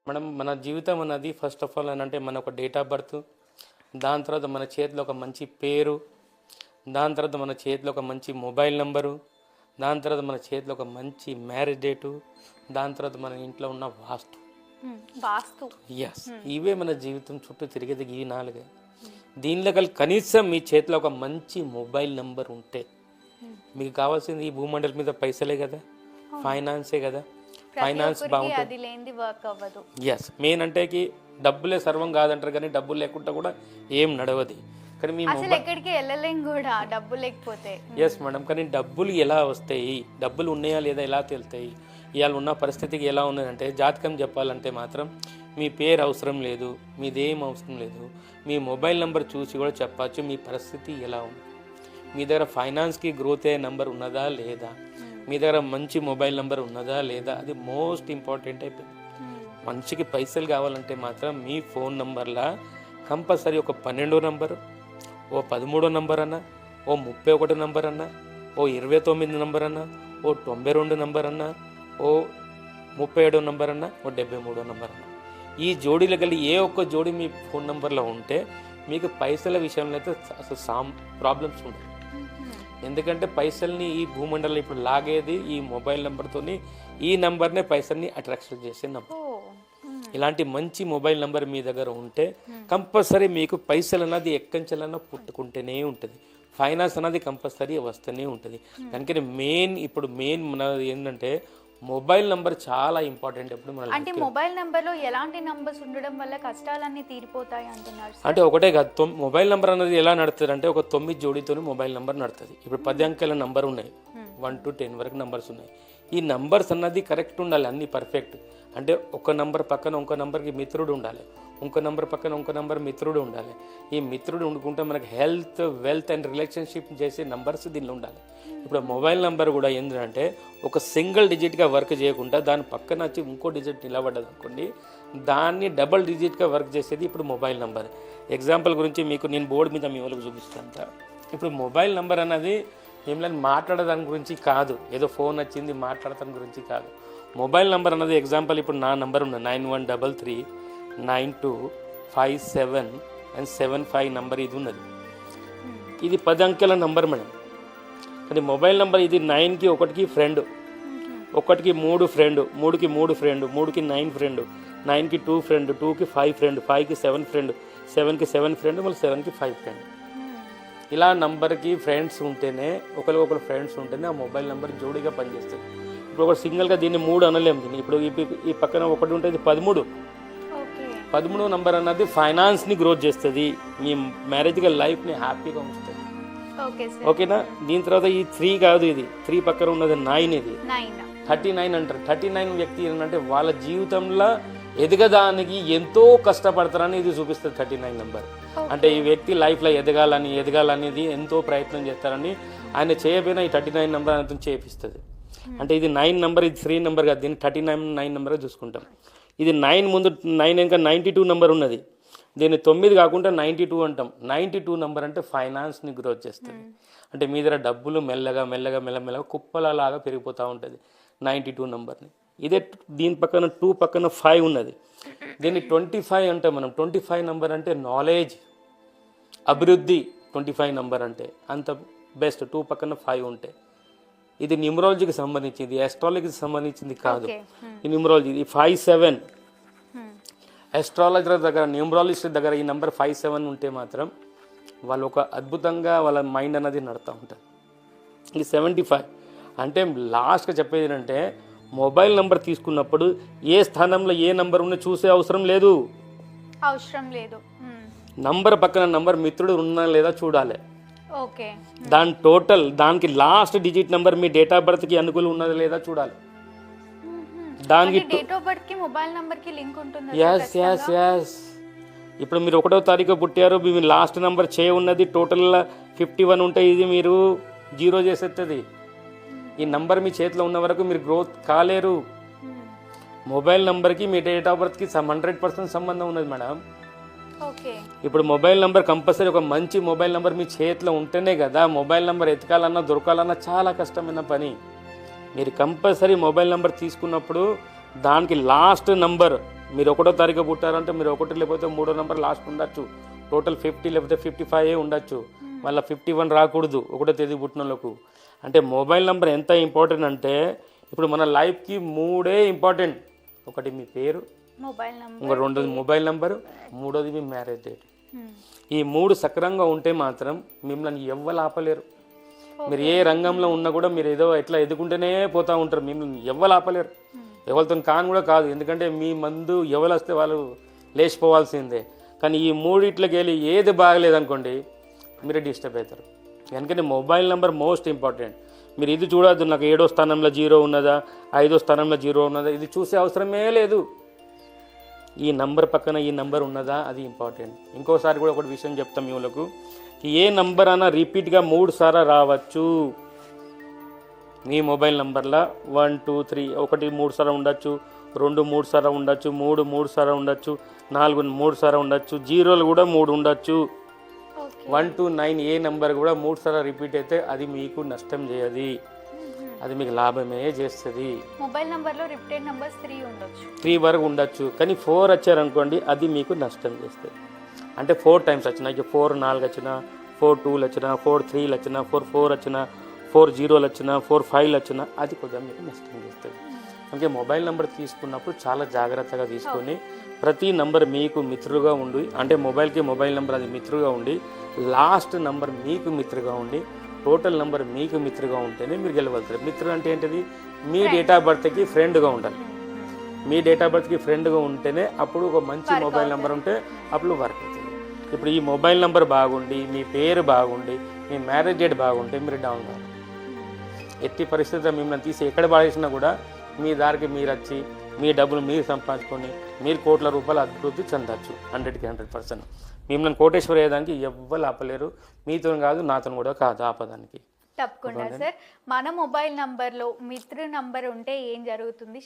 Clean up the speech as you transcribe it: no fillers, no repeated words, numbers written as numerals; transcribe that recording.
మనం మన జీవితం అన్నది ఫస్ట్ ఆఫ్ ఆల్ అంటే మన ఒక డేట్ ఆఫ్ బర్త్, దాని తర్వాత మన చేతిలో ఒక మంచి పేరు, దాని తర్వాత మన చేతిలో ఒక మంచి మొబైల్ నెంబరు, దాని తర్వాత మన చేతిలో ఒక మంచి మ్యారేజ్ డేటు, దాని తర్వాత మన ఇంట్లో ఉన్న వాస్తు. వాస్తు ఎస్, ఇవే మన జీవితం చుట్టూ తిరిగేది ఈ నాలుగే. దీనిలో కనీసం మీ చేతిలో ఒక మంచి మొబైల్ నెంబర్ ఉంటే మీకు కావాల్సింది ఈ భూమండలం మీద పైసలే కదా, ఫైనాన్సే కదా. ఫైనాన్స్ బాగుంటుంది. ఎస్, మెయిన్ అంటే డబ్బులే సర్వం కాదంటారు, కానీ డబ్బులు లేకుండా కూడా ఏం నడవది. కానీ మీ ఎక్కడికి వెళ్ళలేం కూడా డబ్బు లేకపోతే. ఎస్ మేడం, కానీ డబ్బులు ఎలా వస్తాయి, డబ్బులు ఉన్నాయా లేదా ఎలా తెలుస్తాయి? ఇవాళ ఉన్న పరిస్థితికి ఎలా ఉన్నదంటే, జాతకం చెప్పాలంటే మాత్రం మీ పేరు అవసరం లేదు, మీదేం అవసరం లేదు, మీ మొబైల్ నెంబర్ చూసి కూడా చెప్పచ్చు మీ పరిస్థితి ఎలా ఉంది. మీ దగ్గర ఫైనాన్స్కి గ్రోత్ అయ్యే నెంబర్ ఉన్నదా లేదా, మీ దగ్గర మంచి మొబైల్ నెంబర్ ఉన్నదా లేదా, అది మోస్ట్ ఇంపార్టెంట్ అయిపోయింది. మనిషికి పైసలు కావాలంటే మాత్రం మీ ఫోన్ నంబర్లా కంపల్సరీ ఒక 12 నంబరు, ఓ 13 నంబర్ అన్నా, ఓ 31 నంబర్ అన్నా, ఓ 29 నంబర్ అన్నా, ఓ 92 నంబర్ అన్నా, ఓ 37 నంబర్ అన్నా, ఓ 73 నంబర్ అన్నా, ఈ జోడీలు కలిగి ఏ ఒక్క జోడీ మీ ఫోన్ నెంబర్లో ఉంటే మీకు పైసల విషయంలో అయితే అసలు ప్రాబ్లమ్స్ ఉండవు. ఎందుకంటే పైసల్ని ఈ భూమండలం ఇప్పుడు లాగేది ఈ మొబైల్ నెంబర్తోని, ఈ నెంబర్నే పైసల్ని అట్రాక్షన్ చేసే నెంబర్. ఇలాంటి మంచి మొబైల్ నెంబర్ మీ దగ్గర ఉంటే కంపల్సరీ మీకు పైసలు అన్నది ఎక్కంచెలన్నా పుట్టుకుంటూనే ఉంటుంది, ఫైనాన్స్ అన్నది కంపల్సరీ వస్తూనే ఉంటుంది. దానికని ఇప్పుడు మెయిన్ మన ఏంటంటే మొబైల్ నెంబర్ చాలా ఇంపార్టెంట్. ఇప్పుడు అంటే మొబైల్ నెంబర్ లో ఎలాంటి నంబర్స్ ఉండడం వల్ల కష్టాలన్నీ తీరిపోతాయి అంటున్నారు? అంటే ఒకటే కాదు, మొబైల్ నెంబర్ అనేది ఎలా నడుస్తుంది అంటే ఒక 9 జోడీతో మొబైల్ నెంబర్ నడుతుంది. ఇప్పుడు 10 అంకెల నంబర్ ఉన్నాయి, 1 to 10 వరకు నంబర్స్ ఉన్నాయి. ఈ నంబర్స్ అన్నది కరెక్ట్ ఉండాలి, అన్ని పర్ఫెక్ట్. అంటే ఒక నంబర్ పక్కన ఇంకో నంబర్కి మిత్రుడు ఉండాలి, ఇంకో నంబర్ పక్కన ఇంకో నంబర్ మిత్రుడు ఉండాలి. ఈ మిత్రుడు ఉండుకుంటే మనకి హెల్త్, వెల్త్ అండ్ రిలేషన్షిప్ చేసే నంబర్స్ దీనిలో ఉండాలి. ఇప్పుడు మొబైల్ నెంబర్ కూడా ఏంటంటే ఒక సింగిల్ డిజిట్గా వర్క్ చేయకుండా దాని పక్కన వచ్చి ఇంకో డిజిట్ నిలబడ్డది అనుకోండి, దాన్ని డబల్ డిజిట్గా వర్క్ చేసేది ఇప్పుడు మొబైల్ నెంబర్. ఎగ్జాంపుల్ గురించి మీకు నేను బోర్డు మీద మీ వాళ్ళకి చూపిస్తాను. ఇప్పుడు మొబైల్ నెంబర్ అన్నది ఏమైనా మాట్లాడదాని గురించి కాదు, ఏదో ఫోన్ వచ్చింది మాట్లాడటానికి గురించి కాదు. మొబైల్ నెంబర్ అన్నది ఎగ్జాంపుల్ ఇప్పుడు నా నెంబర్ ఉన్న 9133925775 నెంబర్ ఇది ఉన్నది. ఇది 10 అంకెల నెంబర్ మేడం. కానీ మొబైల్ నెంబర్ ఇది 9కి 1కి ఫ్రెండ్, 1కి 3 ఫ్రెండ్, 3కి 3 ఫ్రెండ్, 3కి 9 ఫ్రెండ్, 9కి 2 ఫ్రెండ్, 2కి 5 ఫ్రెండ్, 5కి 7 ఫ్రెండ్, 7కి 7 ఫ్రెండ్, మళ్ళీ 7కి 5 ఫ్రెండ్. ఇలా నంబర్కి ఫ్రెండ్స్ ఉంటేనే, ఒకరికొకరు ఫ్రెండ్స్ ఉంటేనే ఆ మొబైల్ నెంబర్ జోడీగా పనిచేస్తుంది. ఇప్పుడు ఒక సింగిల్గా దీన్ని 3 అనలేము. దీన్ని ఇప్పుడు ఈ పక్కన ఒకటి ఉంటుంది 13 నంబర్ అన్నది ఫైనాన్స్ని గ్రోత్ చేస్తుంది, మీ మ్యారేజ్గా లైఫ్ని హ్యాపీగా ఉంచుతుంది. ఓకేనా? దీని తర్వాత ఈ 3 కాదు, ఇది 3 పక్కన ఉన్నది 9, ఇది 39 అంటారు. 39 వ్యక్తి ఏంటంటే వాళ్ళ జీవితంలో ఎదగడానికి ఎంతో కష్టపడతారని ఇది చూపిస్తుంది 39 నెంబర్. అంటే ఈ వ్యక్తి లైఫ్లో ఎదగాలనేది ఎంతో ప్రయత్నం చేస్తారని ఆయన చేయబోయినా ఈ 39 నెంబర్ ఆయనతో చేపిస్తుంది. అంటే ఇది 9 నెంబర్, ఇది 3 నెంబర్ కాదు, దీన్ని 39 నెంబర్గా చూసుకుంటాం. ఇది 9 ముందు 9 ఇంకా 92 నెంబర్ ఉన్నది, దీన్ని 9 కాకుండా 92 అంటాం. 92 నెంబర్ అంటే ఫైనాన్స్ని గ్రోత్ చేస్తుంది. అంటే మీ దగ్గర డబ్బులు మెల్లగా కుప్పలలాగా పెరిగిపోతూ ఉంటుంది 92 నెంబర్ని. ఇదే దీని పక్కన 2 పక్కన 5 ఉన్నది, దీన్ని 25 అంటాం మనం. 25 నెంబర్ అంటే నాలెడ్జ్, అభివృద్ధి. 25 నెంబర్ అంటే అంత బెస్ట్, 2 పక్కన 5 ఉంటే. ఇది న్యూమరాలజీకి సంబంధించింది, ఆస్ట్రాలజీకి సంబంధించింది కాదు. ఈ న్యూమరాలజీ ఇది 57. ఆస్ట్రాలజర్ దగ్గర, న్యూమరాలజిస్ట్ దగ్గర ఈ నెంబర్ 57 ఉంటే మాత్రం వాళ్ళు ఒక అద్భుతంగా వాళ్ళ మైండ్ అనేది నడుతూ ఉంటుంది. ఇది 75 అంటే లాస్ట్గా చెప్పేది ఏంటంటే మొబైల్ నెంబర్ తీసుకున్నప్పుడు ఏ స్థానంలో ఏ నెంబర్ ఉన్నా చూసే అవసరం లేదు. నంబర్ పక్కన నంబర్ మిత్రుడు ఉన్నా లేదా చూడాలి. దాని టోటల్, దానికి లాస్ట్ డిజిట్ నెంబర్ మీ డేట్ ఆఫ్ బర్త్కి అనుకూలం ఉన్నది లేదా చూడాలి. దానికి ఎస్. ఇప్పుడు మీరు 1వ తారీఖు పుట్టారు, మీ లాస్ట్ నెంబర్ ఉన్నది, టోటల్ 51 ఉంటే ఇది మీరు 0 చేసేస్తుంది. ఈ నంబర్ మీ చేతిలో ఉన్న వరకు మీరు గ్రోత్ కాలేరు. మొబైల్ నెంబర్కి మీ డేట్ ఆఫ్ బర్త్కి 100% సంబంధం ఉన్నది మేడం. ఇప్పుడు మొబైల్ నెంబర్ కంపల్సరీ, ఒక మంచి మొబైల్ నెంబర్ మీ చేతిలో ఉంటేనే కదా మొబైల్ నెంబర్ ఎతకాలన్నా దొరకాలన్నా చాలా కష్టమైన పని. మీరు కంపల్సరీ మొబైల్ నెంబర్ తీసుకున్నప్పుడు దానికి లాస్ట్ నంబర్ మీరు 1వ తారీఖు పుట్టారంటే మీరు 1 లేకపోతే 3వ నెంబర్ లాస్ట్ ఉండొచ్చు. టోటల్ 50 లేకపోతే 55 ఉండొచ్చు. మళ్ళీ 51 రాకూడదు 1వ తేదీ పుట్టిన వాళ్ళకు. అంటే మొబైల్ నెంబర్ ఎంత ఇంపార్టెంట్ అంటే ఇప్పుడు మన లైఫ్కి 3 ఇంపార్టెంట్. ఒకటి మీ పేరు, మొబైల్ నంబర్, ఇంకో 2ది మొబైల్ నెంబరు, 3వది మీ మ్యారేజ్ డేట్. ఈ 3 సక్రంగా ఉంటే మాత్రం మిమ్మల్ని ఎవ్వరు ఆపలేరు. మీరు ఏ రంగంలో ఉన్నా కూడా మీరు ఏదో ఎట్లా ఎదుగుంటూనే పోతూ ఉంటారు. మిమ్మల్ని ఎవ్వరు ఆపలేరు. ఎవరితో కాని కూడా కాదు. ఎందుకంటే మీ మందు ఎవరు వస్తే వాళ్ళు లేచిపోవాల్సిందే. కానీ ఈ 3 వెళ్ళి ఏది బాగలేదనుకోండి మీరు డిస్టర్బ్ అవుతారు. ఎందుకంటే మొబైల్ నెంబర్ మోస్ట్ ఇంపార్టెంట్. మీరు ఇది చూడద్దు నాకు 7వ స్థానంలో 0 ఉన్నదా, 5వ స్థానంలో 0 ఉన్నదా, ఇది చూసే అవసరమే లేదు. ఈ నంబర్ పక్కన ఈ నంబర్ ఉన్నదా అది ఇంపార్టెంట్. ఇంకోసారి కూడా ఒకటి విషయం చెప్తాం మీ వాళ్ళకు, ఏ నంబర్ అన్నా రిపీట్గా 3 సార్లు రావచ్చు. మీ మొబైల్ నంబర్లో 1 2 3 1 3 సార్లు ఉండొచ్చు, 2 3 సార్లు ఉండొచ్చు, 3 3 సార్లు ఉండొచ్చు, 4 3 సార్లు ఉండొచ్చు, 0లు కూడా 3 ఉండొచ్చు. 1 to 9 ఏ నెంబర్ కూడా 3 సార్లు రిపీట్ అయితే అది మీకు నష్టం చేయదు, అది మీకు లాభమే చేస్తుంది. మొబైల్ నంబర్లో రిపీటెడ్ నంబర్స్ 3 ఉండొచ్చు, 3 వరకు ఉండొచ్చు. కానీ 4 వచ్చారనుకోండి అది మీకు నష్టం చేస్తుంది. అంటే 4 టైమ్స్ వచ్చినా, ఇక 4 4 వచ్చినా, 4 2లు వచ్చినా, 4 3లు వచ్చినా, 4 4 వచ్చినా, 4 0లు వచ్చినా, 4 5లు వచ్చినా అది కొద్దిగా మీకు నష్టం చేస్తుంది. అందుకే మొబైల్ నెంబర్ తీసుకున్నప్పుడు చాలా జాగ్రత్తగా తీసుకొని ప్రతి నంబర్ మీకు మిత్రుగా ఉండి, అంటే మొబైల్కి మొబైల్ నెంబర్ అది మిత్రుగా ఉండి, లాస్ట్ నంబర్ మీకు మిత్రుగా ఉండి, టోటల్ నెంబర్ మీకు మిత్రుగా ఉంటేనే మీరు గెలవలుతారు. మిత్రుడు అంటే ఏంటిది? మీ డేట్ ఆఫ్ బర్త్కి ఫ్రెండ్గా ఉండాలి. మీ డేట్ ఆఫ్ బర్త్కి ఫ్రెండ్గా ఉంటేనే అప్పుడు ఒక మంచి మొబైల్ నెంబర్ ఉంటే అప్పుడు వర్క్ అవుతుంది. ఇప్పుడు ఈ మొబైల్ నెంబర్ బాగుండి, మీ పేరు బాగుండి, మీ మ్యారేజ్ డేట్ బాగుంటే మీరు డౌన్ కావాలి. ఎట్టి పరిస్థితుల్లో మిమ్మల్ని తీసి ఎక్కడ పడేసినా కూడా మీ దారికి మీరు వచ్చి మీ డబ్బులు మీరు సంపాదించుకొని మీరు కోట్ల రూపాయలు అభివృద్ధి చెందవచ్చు. 100కి 100%. మిమ్మల్ని కోటేశ్వర అయ్యేదానికి ఎవ్వరు ఆపలేరు. మీతో కాదు, నాతో కూడా కాదు ఆపదానికి. తప్పకుండా సార్. మన మొబైల్ నంబర్లో మిత్రు నంబర్ ఉంటే ఏం జరుగుతుంది?